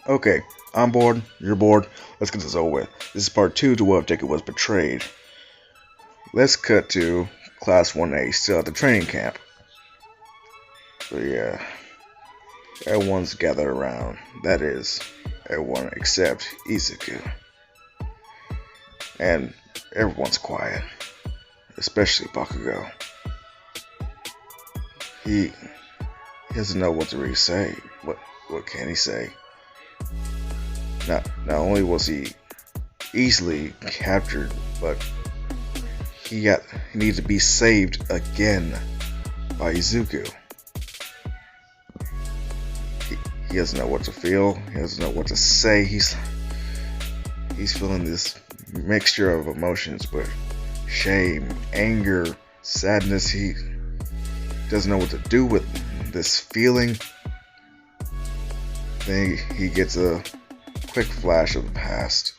Okay, I'm bored, you're bored, let's get this over with. This is part 2 to what Deku was betrayed. Let's cut to Class 1A, still at the training camp. But yeah, everyone's gathered around. That is, everyone except Izuku. And everyone's quiet, especially Bakugou. He doesn't know what to really say. What can he say? Not only was he easily captured, but he needed to be saved again by Izuku. He doesn't know what to feel. He doesn't know what to say. He's feeling this mixture of emotions, with shame, anger, sadness. He doesn't know what to do with this feeling. Then he gets a quick flash of the past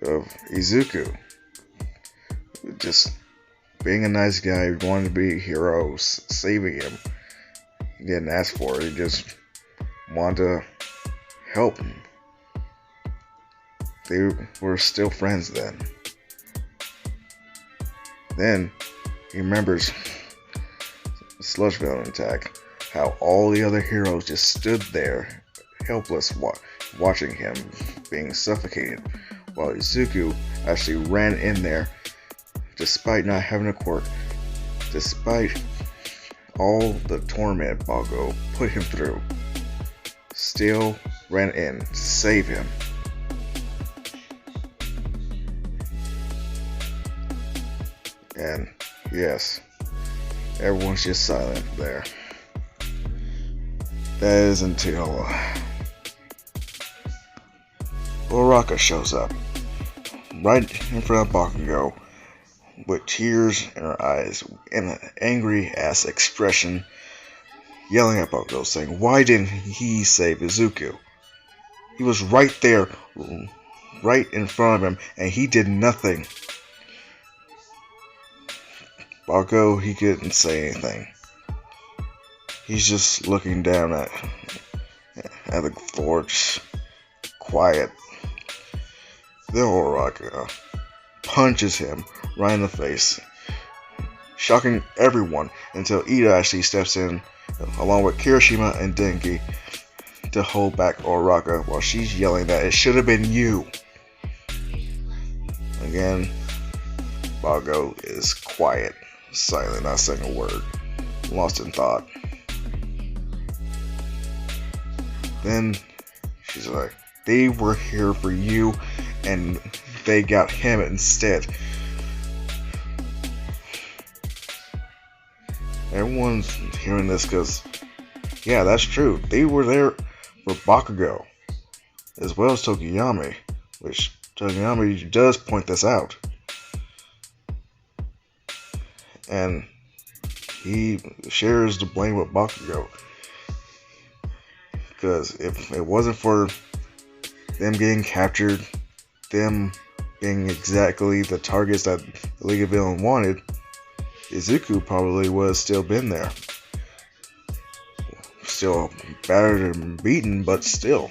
of Izuku, just being a nice guy, wanting to be a hero, saving him. He didn't ask for it, he just wanted to help him. They were still friends then. Then he remembers the Sludge Villain attack, how all the other heroes just stood there helpless, watching him being suffocated, while Izuku actually ran in there, despite not having a quirk, despite all the torment Bakugou put him through, still ran in to save him. And yes, everyone's just silent there. That is until Uraraka shows up, right in front of Bakugou, with tears in her eyes and an angry ass expression, yelling at Bakugou, saying, "Why didn't he save Izuku? He was right there, right in front of him, and he did nothing." Bakugou, he couldn't say anything. He's just looking down at the floor, just quiet. Then Uraraka punches him right in the face, shocking everyone until Ida actually steps in, along with Kirishima and Denki, to hold back Uraraka while she's yelling that it should have been you. Again, Bakugou is quiet, silent, not saying a word, lost in thought. Then she's like, "They were here for you, and they got him instead." Everyone's hearing this because, yeah, that's true. They were there for Bakugou, as well as Tokiyami, which Tokiyami does point this out. And he shares the blame with Bakugou, because if it wasn't for them getting captured, them being exactly the targets that the League of Villains wanted, Izuku probably would have still been there. Still battered and beaten, but still.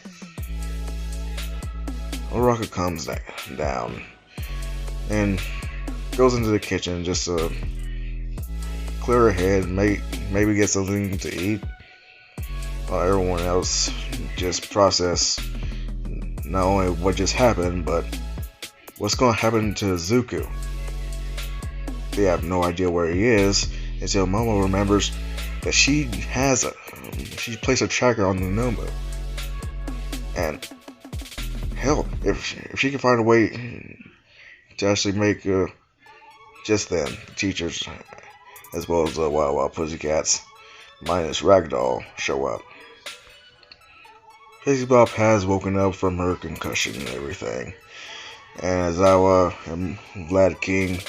Uraraka comes down and goes into the kitchen just to clear her head, maybe get something to eat, while everyone else just process not only what just happened, but what's going to happen to Izuku. They have no idea where he is until Momo remembers that she placed a tracker on the Nomu. And hell, if she can find a way to actually make just then the teachers, as well as the Wild Pussycats minus Ragdoll, show up. Casey Bob has woken up from her concussion and everything, and Azawa and Vlad King,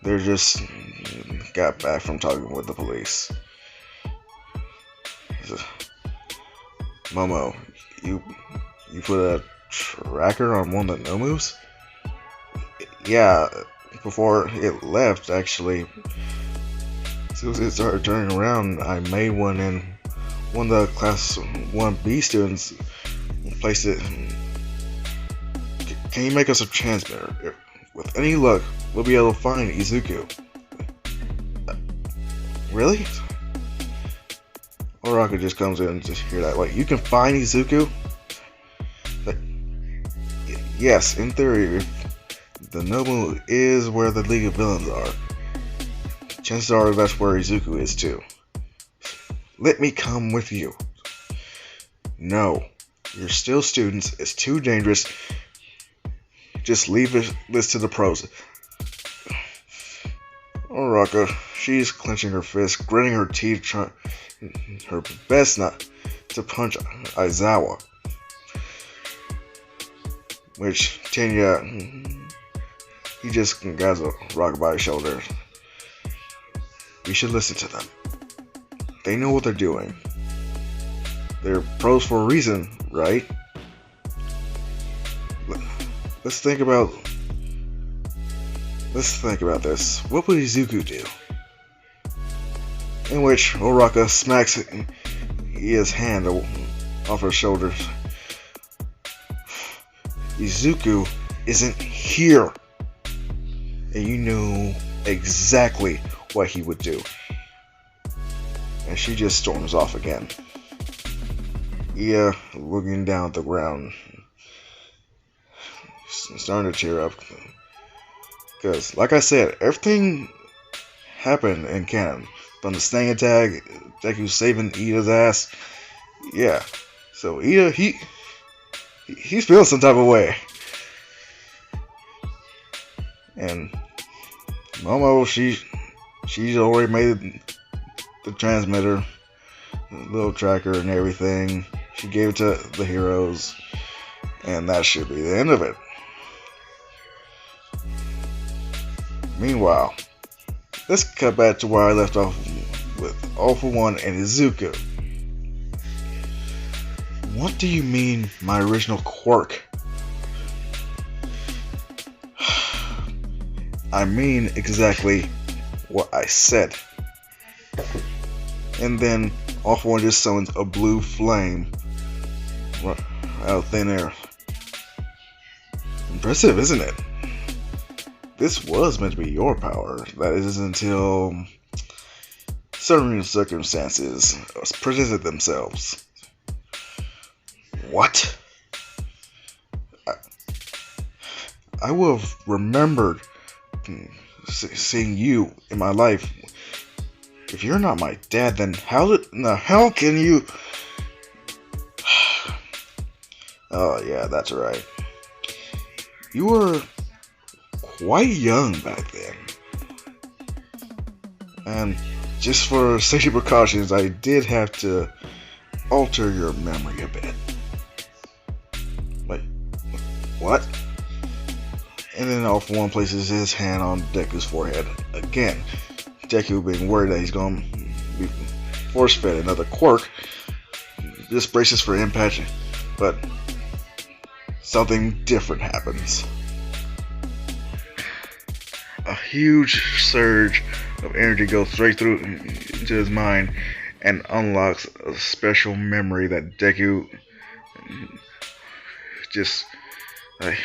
they just got back from talking with the police. "Momo, you put a tracker on one of the Nomus?" "Yeah, before it left, actually. As soon as it started turning around, I made one in one of the class 1B students placed it. Can you make us a transmitter? With any luck, we'll be able to find Izuku. Really? Uraraka just comes in and just hear that. Like, you can find Izuku? Like, yes, in theory, if the Nobu is where the League of Villains are, chances are that's where Izuku is too. Let me come with you. No, you're still students. It's too dangerous. Just leave this to the pros. Uraraka, she's clenching her fist, gritting her teeth, trying her best not to punch Aizawa. Which Tenya, he just grabs Uraraka by the shoulder. We should listen to them. They know what they're doing. They're pros for a reason, right? Let's think about this. What would Izuku do? In which Uraraka smacks his hand off her shoulders. Izuku isn't here. And you know exactly what he would do. And she just storms off again. Ia, looking down at the ground, starting to cheer up. Because, like I said, everything happened in canon. From the Stang attack, Deku saving Ida's ass. Yeah. So Ida, he's feeling some type of way. And Momo, she's already made the transmitter, the little tracker and everything. She gave it to the heroes. And that should be the end of it. Meanwhile, let's cut back to where I left off with All For One and Izuku. What do you mean, my original quirk? I mean exactly what I said. And then All For One just summons a blue flame out of thin air. Impressive, isn't it? This was meant to be your power. That is until certain circumstances presented themselves. What? I would have remembered seeing you in my life. If you're not my dad, then how can you? Oh yeah, that's right. You were quite young back then. And just for safety precautions, I did have to alter your memory a bit. Wait, what? And then All For One places his hand on Deku's forehead. Again, Deku being worried that he's going to be force-fed another quirk, just braces for impact, but something different happens. A huge surge of energy goes straight through into his mind and unlocks a special memory that Deku just like,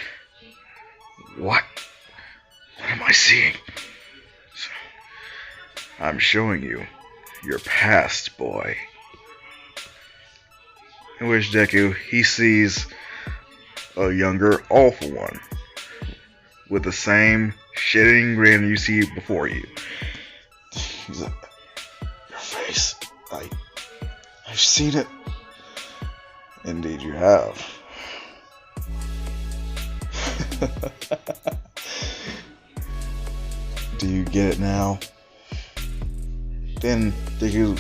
what am I seeing? I'm showing you your past, boy. In which Deku, he sees a younger All For One with the same shitting grin you see before you. He's like, your face, I've seen it. Indeed you have. Do you get it now? Then Deku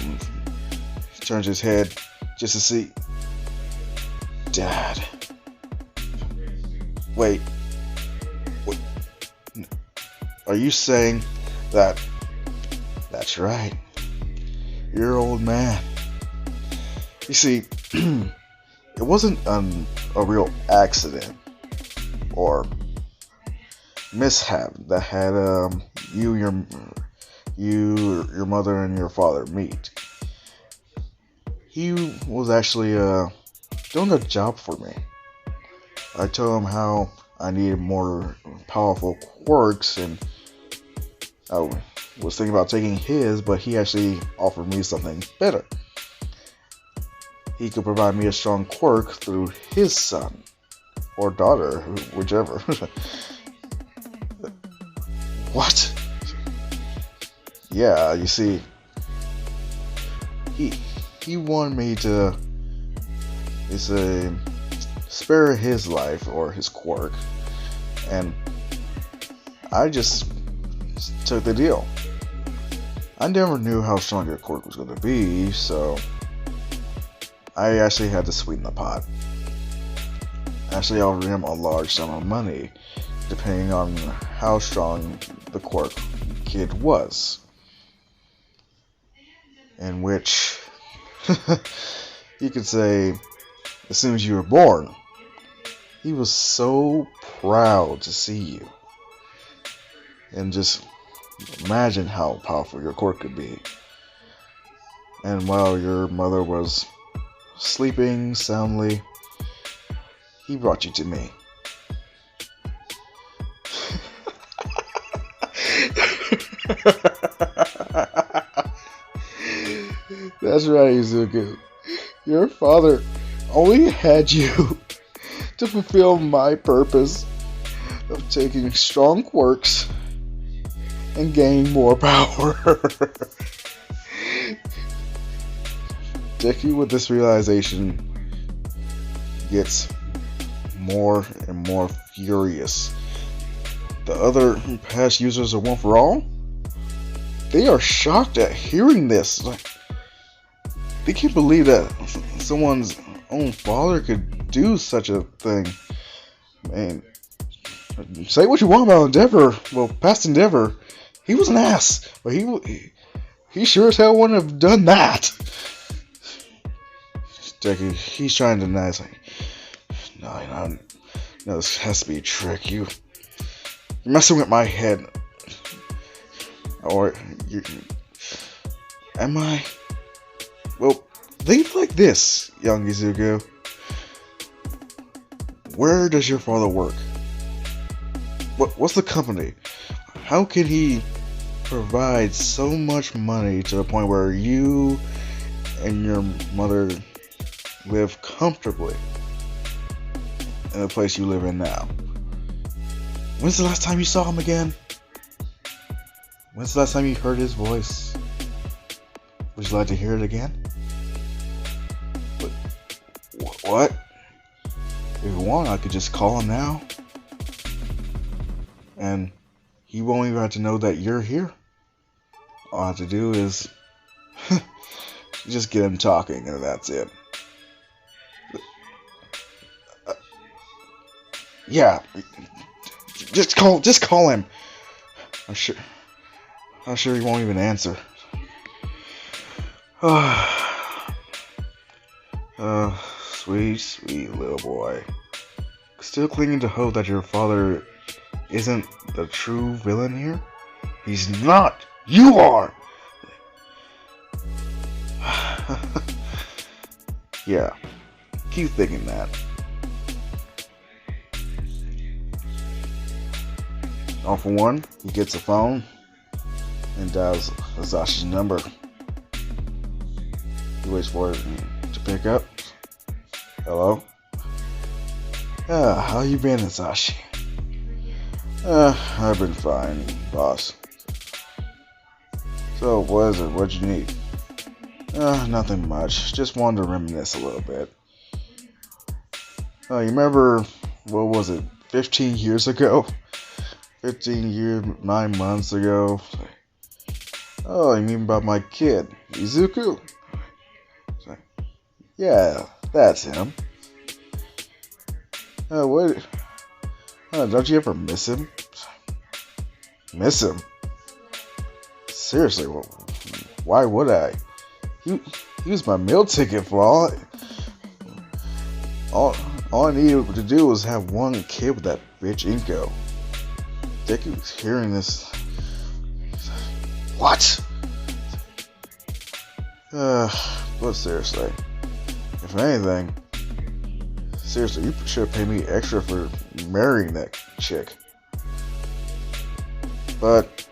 turns his head just to see Dad. Wait. Are you saying that? That's right. You're an old man. You see, it wasn't a real accident or mishap that had your mother and your father meet. he was actually doing a job for me. I told him how I needed more powerful quirks, and I was thinking about taking his, but he actually offered me something better. He could provide me a strong quirk through his son or daughter, whichever. What? Yeah, you see, he wanted me to, spare his life or his quirk, and I just took the deal. I never knew how strong your quirk was going to be, so I actually had to sweeten the pot. I actually offered him a large sum of money, depending on how strong the quirk kid was. In which, you could say, as soon as you were born, he was so proud to see you. And just imagine how powerful your quirk could be. And while your mother was sleeping soundly, he brought you to me. That's right, Izuku. Your father only had you to fulfill my purpose of taking strong quirks and gaining more power. Deku, with this realization, gets more and more furious. The other past users of One For All, they are shocked at hearing this. Like, they can't believe that someone's own father could do such a thing. Man, say what you want about Endeavor. Well, past Endeavor, he was an ass, but he sure as hell wouldn't have done that. Deku, he's trying to deny. It's like, no, this has to be a trick. You're messing with my head. Or am I? Well, think like this, young Izuku. Where does your father work? What's the company? How can he provide so much money to the point where you and your mother live comfortably in the place you live in now? When's the last time you saw him again? When's the last time you heard his voice? Would you like to hear it again? What? If you want, I could just call him now. And he won't even have to know that you're here. All I have to do is just get him talking, and that's it. Yeah. Just call him. I'm sure he won't even answer. Sweet little boy. Still clinging to hope that your father isn't the true villain here? He's not! You are! Yeah, keep thinking that. All for one, he gets a phone and dials Azashi's number. He waits for it to pick up. Hello? How you been, Azashi? I've been fine, boss. So, what is it? What'd you need? Nothing much. Just wanted to reminisce a little bit. You remember, what was it, 15 years ago? 15 years, 9 months ago? Oh, you mean about my kid, Izuku? Yeah, that's him. What? Don't you ever miss him? Miss him? Seriously, why would I? He was my meal ticket for all I needed to do was have one kid with that bitch Inko. Deku was hearing this. What? But seriously, if anything, seriously, you should have paid me extra for marrying that chick. But,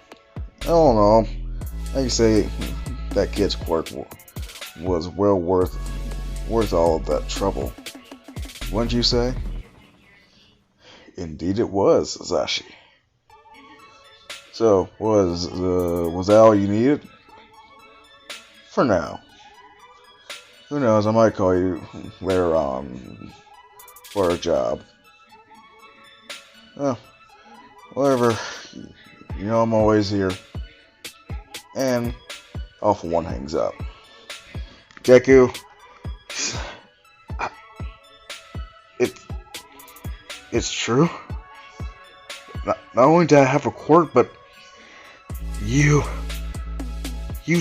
I don't know. Like you say, that kid's quirk was well worth all of that trouble. Wouldn't you say? Indeed it was, Zashi. So, was that all you needed? For now. Who knows, I might call you later on for a job. Well, whatever. You know I'm always here. And Alpha 1 hangs up. Deku, it's true. Not only did I have a quirk, but you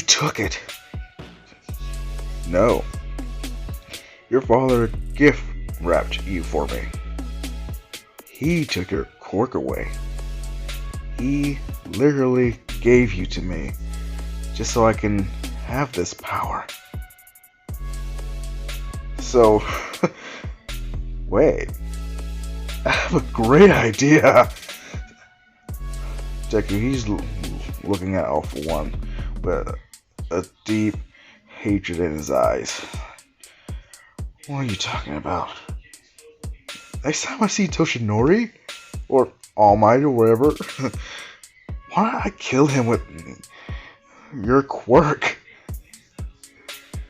took it. No. Your father gift wrapped you for me. He took your quirk away. He literally gave you to me just so I can have this power. So, wait. I have a great idea. Deku, he's looking at Alpha 1 with a deep hatred in his eyes. What are you talking about? Next time I see Toshinori, or All Might, or whatever, why don't I kill him with your quirk?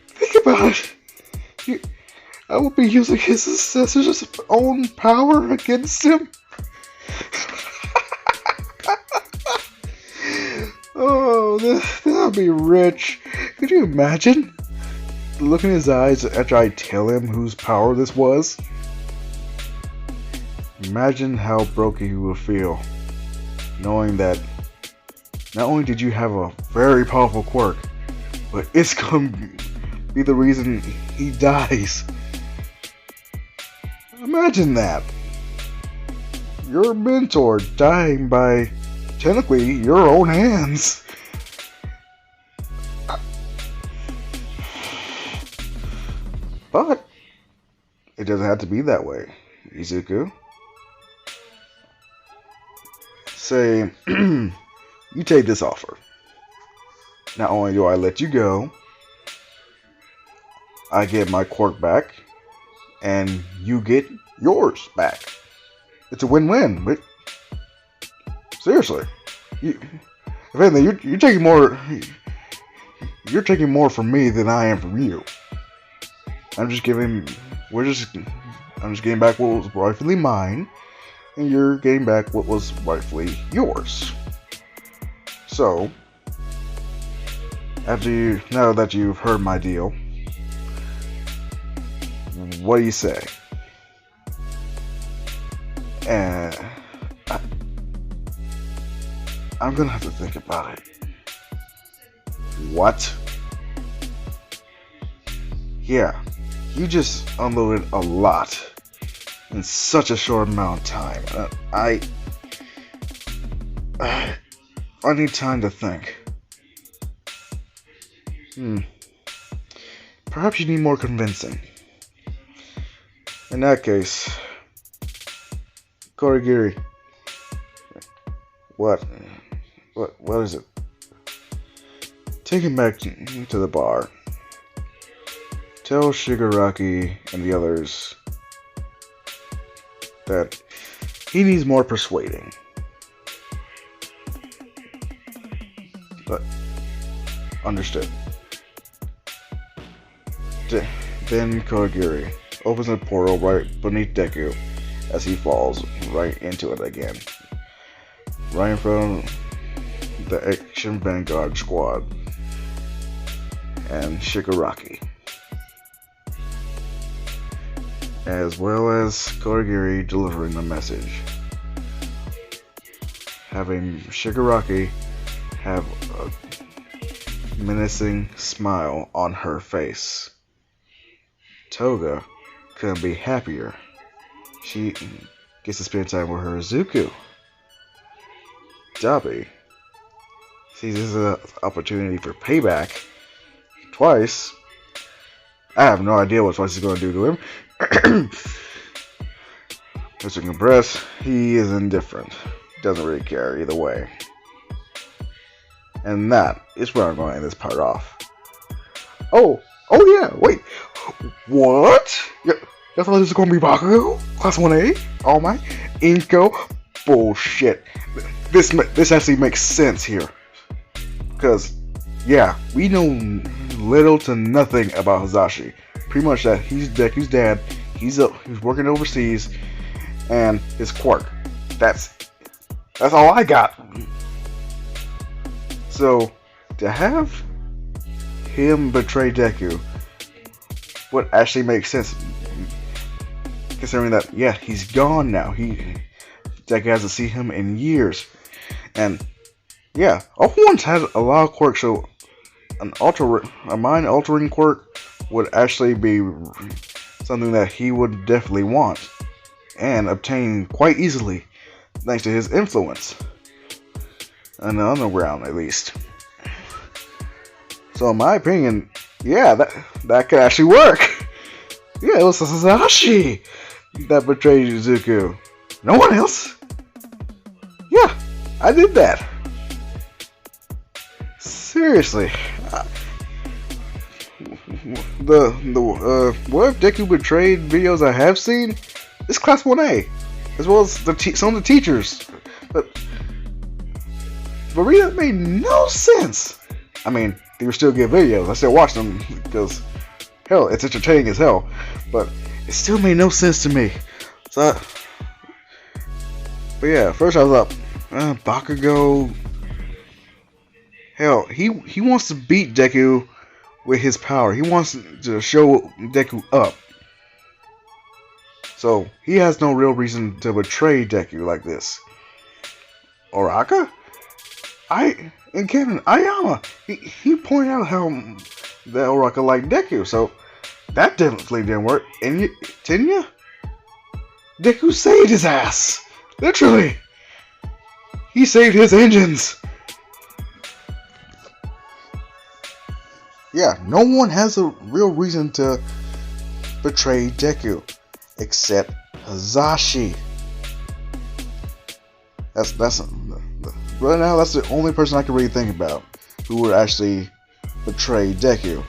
Think about it. I will be using his successor's own power against him. Oh, that'll be rich. Could you imagine? Look in his eyes after I tell him whose power this was. Imagine how broken he will feel, knowing that not only did you have a very powerful quirk, but it's going to be the reason he dies. Imagine that. Your mentor dying by, technically, your own hands. But it doesn't have to be that way, Izuku. Say, you take this offer. Not only do I let you go, I get my quirk back, and you get yours back. It's a win-win. But seriously, if anything, you're taking more. You're taking more from me than I am from you. I'm just getting back what was rightfully mine, and you're getting back what was rightfully yours. So, now that you've heard my deal, what do you say? And I'm gonna have to think about it. What? Yeah, you just unloaded a lot in such a short amount of time. I need time to think. Perhaps you need more convincing. In that case, Korigiri. What is it? Take him back to the bar. Tell Shigaraki and the others that he needs more persuading. But, understood. Then Korigiri opens a portal right beneath Deku as he falls right into it again. Right in front of the Action Vanguard squad and Shigaraki. As well as Korigiri delivering the message. Having Shigaraki have a menacing smile on her face. Toga couldn't be happier. She gets to spend time with her Izuku. Dabi sees this as an opportunity for payback twice I have no idea what Spicy's going to do to him. As you can press, he is indifferent. Doesn't really care either way. And that is where I'm going to end this part off. Oh yeah, wait. What? You thought this was going to be Bakugou? Class 1A? All my Inko? Bullshit. This actually makes sense here. Because, yeah, we know little to nothing about Hazashi. Pretty much that he's Deku's dad. He's working overseas, and his quirk. That's all I got. So to have him betray Deku would actually make sense, considering that he's gone now. Deku hasn't seen him in years, and all ones had a lot of quirks. So a mind altering quirk would actually be something that he would definitely want and obtain quite easily, thanks to his influence in the underground, at least. So in my opinion, that could actually work. It was Hazashi that betrayed Izuku. No one else. I did that. Seriously. What if Deku betrayed videos I have seen? It's Class 1A, as well as some of the teachers. But for me, that made no sense. I mean, they were still good videos. I still watch them because, hell, it's entertaining as hell. But it still made no sense to me. But first I was up. Bakugou. Hell, he wants to beat Deku with his power. He wants to show Deku up. So he has no real reason to betray Deku like this. Uraraka? And Kevin, Ayama, he pointed out how that Uraraka liked Deku, so that definitely didn't work. And Tenya? Deku saved his ass! Literally! He saved his engines! No one has a real reason to betray Deku except Hazashi. Right now, that's the only person I can really think about who would actually betray Deku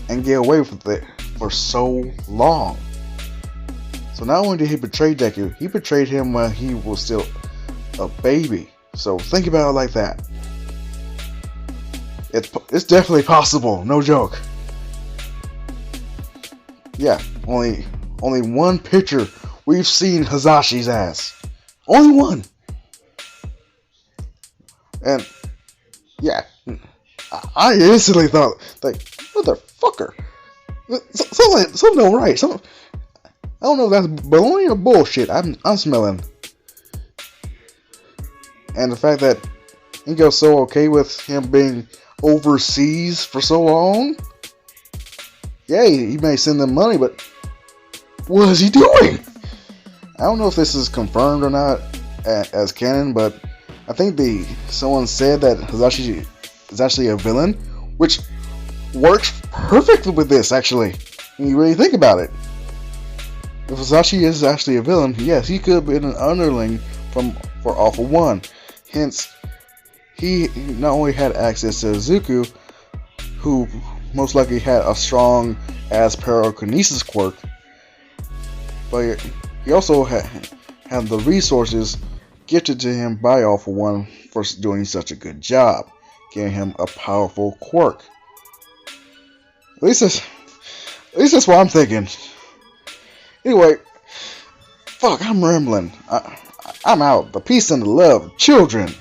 and get away with it for so long. So not only did he betray Deku, he betrayed him when he was still a baby. So think about it like that. It's definitely possible, no joke. Only one picture we've seen Hazashi's ass. Only one. And I instantly thought, like, motherfucker, something don't right. I don't know if that's baloney or bullshit. I'm smelling. And the fact that Inko's so okay with him being overseas for so long. He may send them money, but what is he doing? I don't know if this is confirmed or not as canon, but I think someone said that Hazashi is actually a villain, which works perfectly with this, actually, when you really think about it. If Hazashi is actually a villain, yes, he could have been an underling for Alpha 1. Hence, he not only had access to Izuku, who most likely had a strong as pyrokinesis quirk, but he also had the resources gifted to him by Alpha 1 for doing such a good job, giving him a powerful quirk. At least that's what I'm thinking. Anyway, I'm rambling. I'm out. The peace and the love, children.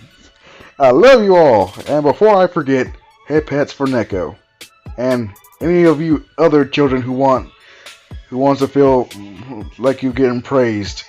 I love you all. And before I forget, head pats for Neko, and any of you other children who wants to feel like you're getting praised.